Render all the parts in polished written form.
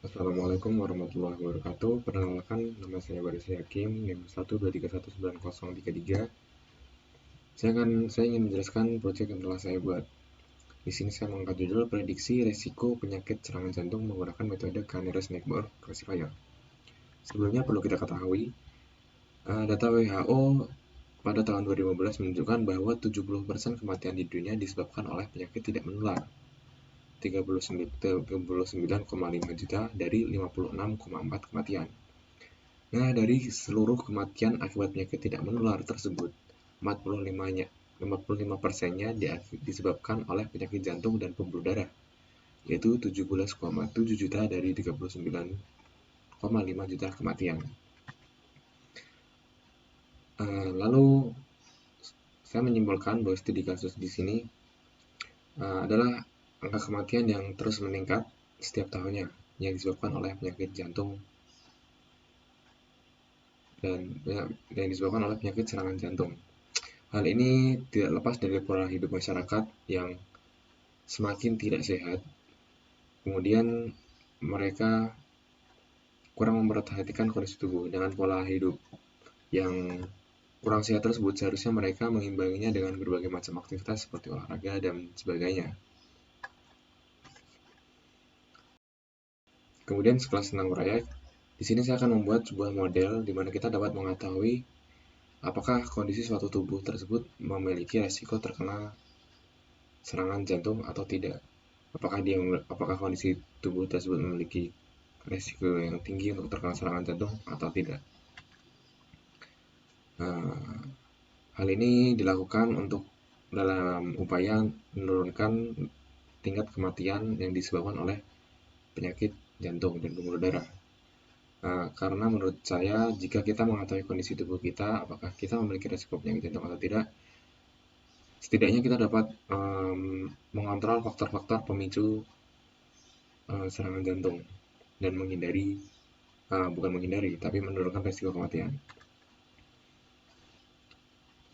Assalamualaikum warahmatullahi wabarakatuh. Perkenalkan, nama saya Baris Hakim, NIM 123119333. Saya ingin menjelaskan proyek yang telah saya buat. Di sini saya mengangkat judul prediksi resiko penyakit serangan jantung menggunakan metode Canary-Snakebone Classifier. Sebelumnya perlu kita ketahui, data WHO pada tahun 2015 menunjukkan bahwa 70% kematian di dunia disebabkan oleh penyakit tidak menular. 39,5 juta dari 56,4 kematian. Nah, dari seluruh kematian akibat penyakit tidak menular tersebut, 55%-nya disebabkan oleh penyakit jantung dan pembuluh darah, yaitu 17,7 juta dari 39,5 juta kematian. Lalu saya menyimpulkan bahwa studi kasus di sini adalah angka kematian yang terus meningkat setiap tahunnya yang disebabkan oleh penyakit jantung dan yang disebabkan oleh penyakit serangan jantung. Hal ini tidak lepas dari pola hidup masyarakat yang semakin tidak sehat. Kemudian mereka kurang memperhatikan kondisi tubuh. Dengan pola hidup yang kurang sehat tersebut, seharusnya mereka mengimbanginya dengan berbagai macam aktivitas seperti olahraga dan sebagainya. Kemudian sekelas tentang proyek, di sini saya akan membuat sebuah model di mana kita dapat mengetahui apakah kondisi suatu tubuh tersebut memiliki resiko terkena serangan jantung atau tidak. Apakah kondisi tubuh tersebut memiliki resiko yang tinggi untuk terkena serangan jantung atau tidak. Hal ini dilakukan untuk dalam upaya menurunkan tingkat kematian yang disebabkan oleh penyakit jantung dan pembuluh darah. Karena menurut saya, jika kita mengetahui kondisi tubuh kita, apakah kita memiliki resiko penyakit jantung atau tidak, setidaknya kita dapat mengontrol faktor-faktor pemicu serangan jantung dan tapi menurunkan resiko kematian.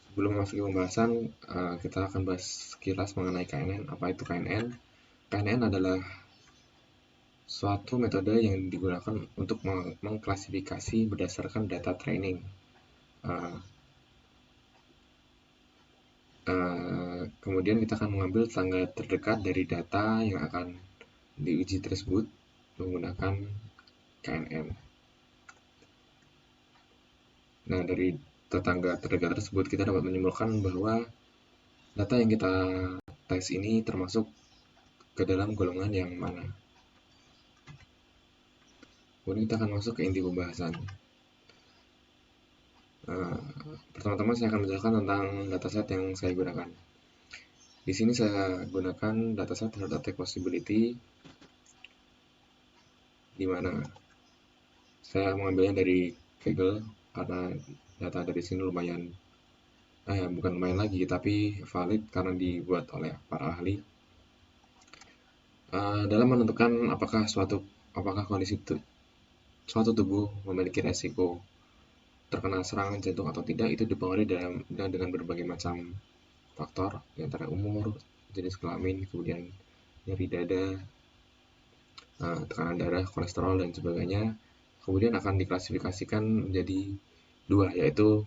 Sebelum memasuki pembahasan, kita akan bahas sekilas mengenai KNN. Apa itu KNN? KNN adalah suatu metode yang digunakan untuk mengklasifikasi berdasarkan data training. Kemudian kita akan mengambil tangga terdekat dari data yang akan diuji tersebut menggunakan KNN. Nah, dari tetangga terdekat tersebut kita dapat menyimpulkan bahwa data yang kita tes ini termasuk ke dalam golongan yang mana. Kemudian kita akan masuk ke inti pembahasan. Pertama-tama saya akan menjelaskan tentang dataset yang saya gunakan. Di sini saya gunakan dataset heart attack possibility, di mana saya mengambilnya dari Kaggle karena data dari sini bukan lumayan lagi, tapi valid karena dibuat oleh para ahli. Dalam menentukan apakah kondisi suatu tubuh memiliki resiko terkena serangan jantung atau tidak, itu dipengaruhi dengan berbagai macam faktor, antara umur, jenis kelamin, kemudian nyeri dada, tekanan darah, kolesterol, dan sebagainya. Kemudian akan diklasifikasikan menjadi dua, yaitu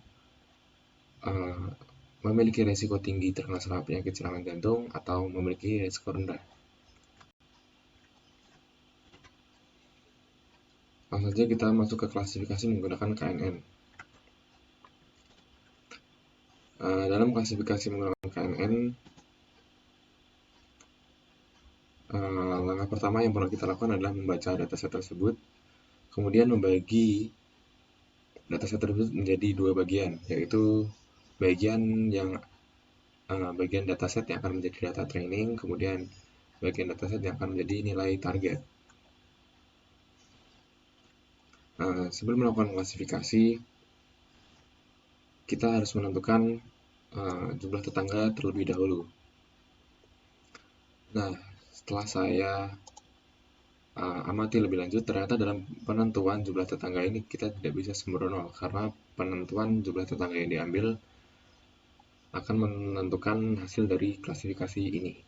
memiliki resiko tinggi terkena penyakit serangan jantung atau memiliki resiko rendah. Langsung saja kita masuk ke klasifikasi menggunakan KNN. Dalam klasifikasi menggunakan KNN, langkah pertama yang perlu kita lakukan adalah membaca dataset tersebut, kemudian membagi dataset tersebut menjadi dua bagian, yaitu bagian dataset yang akan menjadi data training, kemudian bagian dataset yang akan menjadi nilai target. Sebelum melakukan klasifikasi, kita harus menentukan jumlah tetangga terlebih dahulu. Nah, setelah saya amati lebih lanjut, ternyata dalam penentuan jumlah tetangga ini kita tidak bisa sembrono, karena penentuan jumlah tetangga yang diambil akan menentukan hasil dari klasifikasi ini.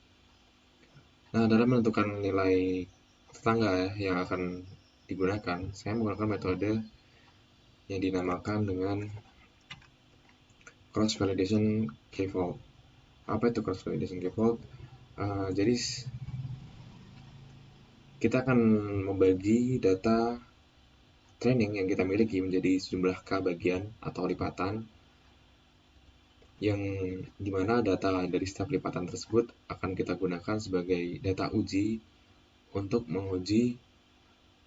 Nah, dalam menentukan nilai tetangga yang akan digunakan, saya menggunakan metode yang dinamakan dengan cross validation k-fold. Apa itu cross validation k-fold? Jadi kita akan membagi data training yang kita miliki menjadi sejumlah K bagian atau lipatan, yang dimana data dari setiap lipatan tersebut akan kita gunakan sebagai data uji untuk menguji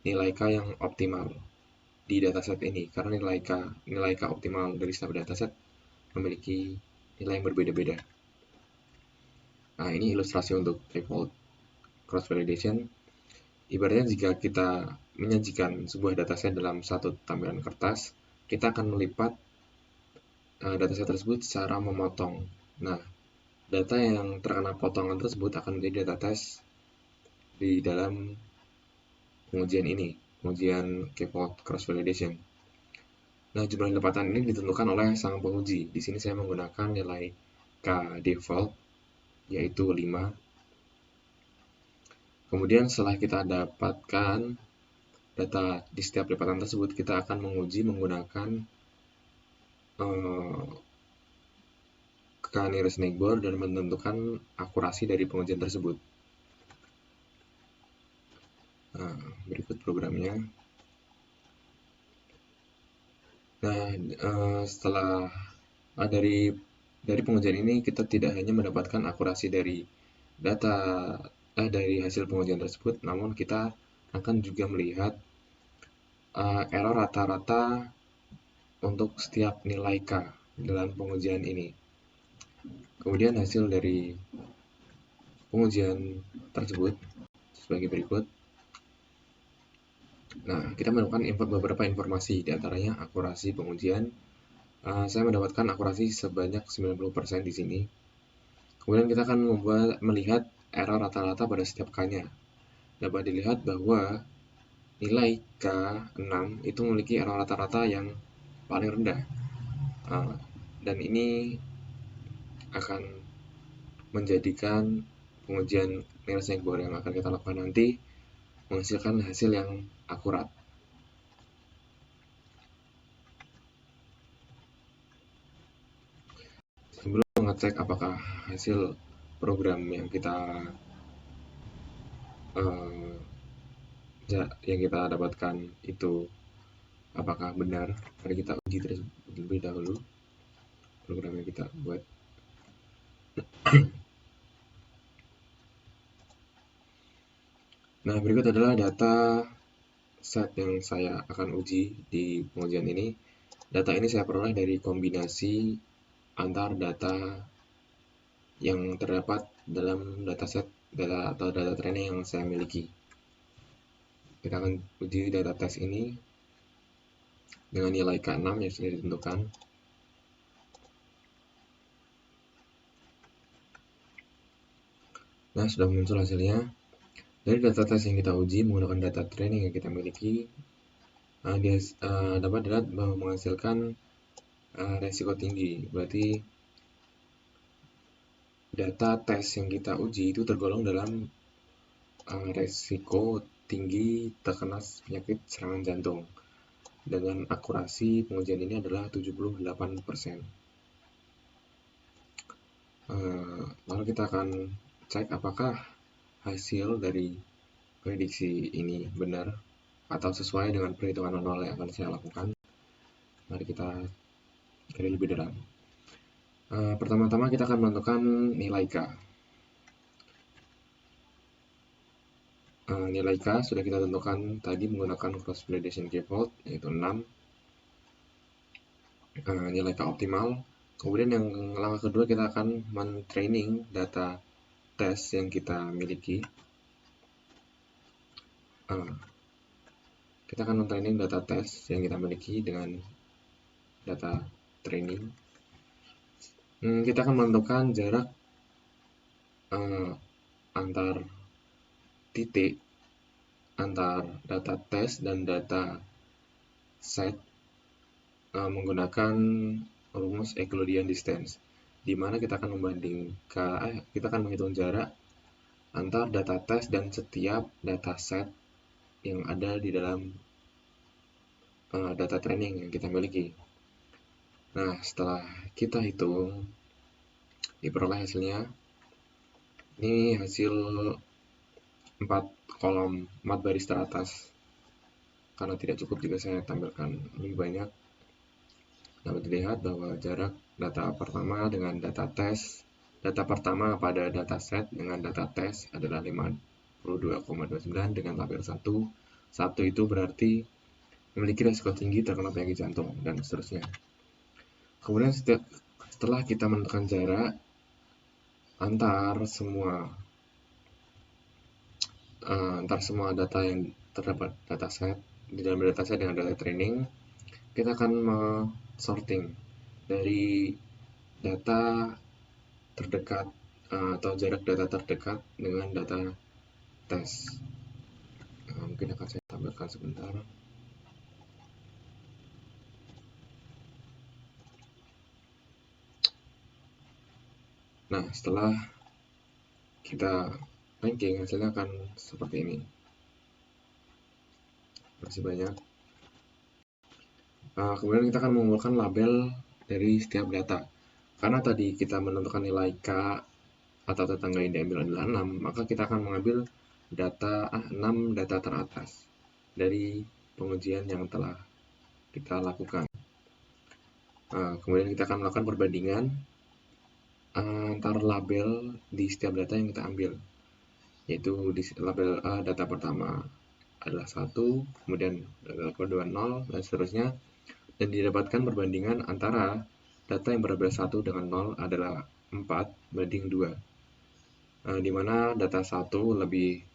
nilai K yang optimal di dataset ini, karena nilai K optimal dari setiap dataset memiliki nilai yang berbeda-beda. Nah, ini ilustrasi untuk k-fold cross validation. Ibaratnya jika kita menyajikan sebuah dataset dalam satu tampilan kertas, kita akan melipat dataset tersebut secara memotong. Nah, data yang terkena potongan tersebut akan menjadi data tes di dalam pengujian ini, pengujian k-fold cross validation. Nah, jumlah lipatan ini ditentukan oleh sang penguji. Di sini saya menggunakan nilai K default, yaitu 5. Kemudian setelah kita dapatkan data di setiap lipatan tersebut, kita akan menguji menggunakan K-nearest neighbor dan menentukan akurasi dari pengujian tersebut. Nah, berikut programnya. Nah, setelah dari pengujian ini, kita tidak hanya mendapatkan akurasi dari dari hasil pengujian tersebut, namun kita akan juga melihat error rata-rata untuk setiap nilai K dalam pengujian ini. Kemudian hasil dari pengujian tersebut sebagai berikut. Nah, kita menemukan beberapa informasi, diantaranya akurasi pengujian. Saya mendapatkan akurasi sebanyak 90% di sini. Kemudian kita akan melihat error rata-rata pada setiap K-nya. Dapat dilihat bahwa nilai K6 itu memiliki error rata-rata yang paling rendah. Dan ini akan menjadikan pengujian nearest neighbor yang akan kita lakukan nanti menghasilkan hasil yang akurat. Sebelum mengecek apakah hasil program yang kita dapatkan itu apakah benar, mari kita uji terlebih dahulu program yang kita buat. Nah, berikut adalah data set yang saya akan uji di pengujian ini. Data ini saya peroleh dari kombinasi antar data yang terdapat dalam dataset atau data training yang saya miliki. Kita akan uji data tes ini dengan nilai K6 yang sudah ditentukan. Nah, sudah muncul hasilnya. Dari data tes yang kita uji menggunakan data training yang kita miliki, dapat dilihat bahwa menghasilkan resiko tinggi. Berarti data tes yang kita uji itu tergolong dalam resiko tinggi terkena penyakit serangan jantung. Dengan akurasi pengujian ini adalah 78%. Lalu kita akan cek apakah hasil dari prediksi ini benar atau sesuai dengan perhitungan manual yang akan saya lakukan. Mari kita gali lebih dalam. Pertama-tama kita akan menentukan nilai K. Nilai K sudah kita tentukan tadi menggunakan cross validation k-fold, yaitu 6. Nilai K optimal. Kemudian yang langkah kedua, kita akan men-training data tes yang kita miliki. Kita akan men-training data tes yang kita miliki dengan data training. Kita akan menentukan jarak antar titik antar data tes dan data set menggunakan rumus Euclidean distance, di mana kita akan menghitung jarak antar data tes dan setiap data set yang ada di dalam data training yang kita miliki. Nah, setelah kita hitung, diperoleh hasilnya. Ini hasil 4 kolom, 4 baris teratas. Karena tidak cukup jika saya tampilkan lebih banyak, dapat dilihat bahwa jarak data pertama dengan data tes, data pertama pada dataset dengan data tes adalah 52,29 dengan tabel 1. 1 itu berarti memiliki risiko tinggi terkena penyakit jantung, dan seterusnya. Kemudian setelah kita menentukan jarak antar semua data yang terdapat dataset di dalam dataset dengan data training, kita akan sorting dari data terdekat atau jarak data terdekat dengan data tes. Mungkin akan saya tampilkan sebentar. Nah, setelah kita ranking, hasilnya akan seperti ini. Masih banyak. Kemudian kita akan mengumpulkan label dari setiap data. Karena tadi kita menentukan nilai K atau tetangga yang diambil adalah 6, maka kita akan mengambil data 6 data teratas dari pengujian yang telah kita lakukan. Kemudian kita akan melakukan perbandingan antar label di setiap data yang kita ambil, yaitu di label data pertama adalah 1, kemudian data kedua 0, dan seterusnya, dan didapatkan perbandingan antara data yang berlabel 1 dengan 0 adalah 4:2, di mana data 1 lebih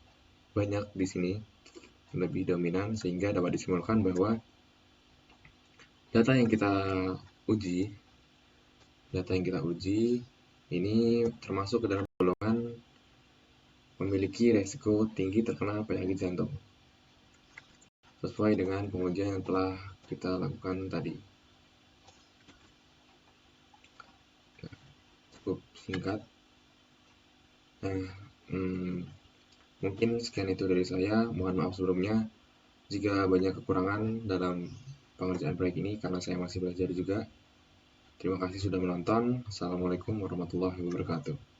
banyak di sini, lebih dominan, sehingga dapat disimpulkan bahwa data yang kita uji ini termasuk ke dalam golongan memiliki resiko tinggi terkena penyakit jantung, sesuai dengan pengujian yang telah kita lakukan tadi. Cukup singkat. Mungkin sekian itu dari saya. Mohon maaf sebelumnya jika banyak kekurangan dalam pengerjaan proyek ini, karena saya masih belajar juga. Terima kasih sudah menonton. Assalamualaikum warahmatullahi wabarakatuh.